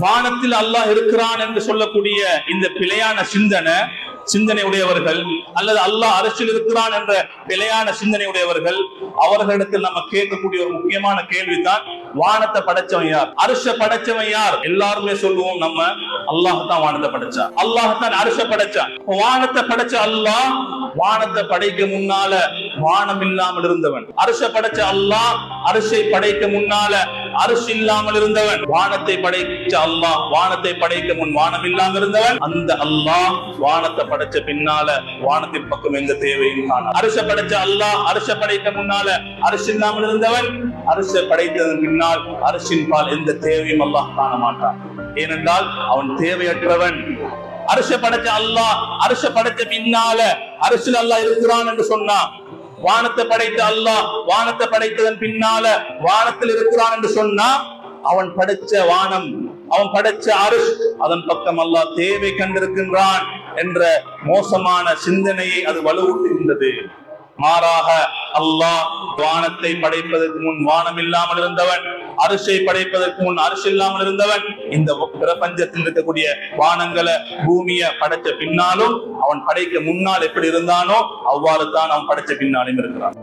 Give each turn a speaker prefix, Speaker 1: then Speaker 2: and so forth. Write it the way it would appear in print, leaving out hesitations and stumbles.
Speaker 1: வானத்தில் அல்லாஹ் இருக்கிறான் என்று சொல்லக்கூடிய இந்த பிழையான சிந்தனை உடையவர்கள், அல்லது அல்லாஹ் அரசில் இருக்கிறான் என்ற பிழையான சிந்தனை உடையவர்கள், அவர்களிடத்தில் நம்ம கேட்கக்கூடிய ஒரு முக்கியமான கேள்விதான், வானத்தை படைச்சவன் யார், அரிச படைச்சவன் யார்? எல்லாருமே சொல்லுவோம் நம்ம அல்லாஹ் தான் வானத்தை படைச்சா, அல்லாஹ் தான் அரிச படைச்சா. வானத்தை படைச்ச அல்லாஹ் வானத்தை படைக்க முன்னால வானம் இல்லாமல் இருந்தவன். அரிச படைச்ச அல்லாஹ் அரிசை படைக்க முன்னால அரிசி இல்லாமல் இருந்தவன். வானத்தை படைச்ச அல்லாஹ் வானத்தை படைக்க முன் வானம் இல்லாமல் இருந்தவன். அந்த அல்லாஹ் வானத்தை படைச்ச பின்னால வானத்தின் பக்கம் எந்த தேவையும் காண. அரிச படைச்ச அல்லாஹ் அரிச படைக்க முன்னால அரிசி இல்லாமல் இருந்தவன். அரிச படைத்ததன் பின்னால் அரிசின் பால் எந்த தேவையும் அல்லாஹ் காண மாட்டான். ஏனென்றால் அவன் தேவையற்றவன். அரிச படைச்ச அல்லாஹ் அரிச படைச்ச பின்னால அரிசில் அல்லாஹ் இருக்கிறான் என்று சொன்னா, வானத்தை படைத்த அல்லாஹ் வானத்தை படைத்ததன் பின்னால வானத்தில் இருக்கிறான் என்று சொன்னா, அவன் படைச்ச வானம், அவன் படைச்ச அரிசி, அதன் பக்கம் அல்லாஹ் தேவை கண்டிருக்கின்றான் என்ற மோசமான சிந்தனையை அது வலுவூட்டுகின்றது. மாறாக அல்லாஹ் வானத்தை படைப்பதற்கு முன் வானம் இல்லாமல் இருந்தவன், அரிசை படைப்பதற்கு முன் அரிசி இல்லாமல் இருந்தவன். இந்த பிரபஞ்சத்தில் இருக்கக்கூடிய வானங்களை பூமியை படைச்ச பின்னாலும் அவன் படைக்க முன்னால் எப்படி இருந்தானோ அவ்வாறு தான் அவன் படைச்ச பின்னாலும் இருக்கிறான்.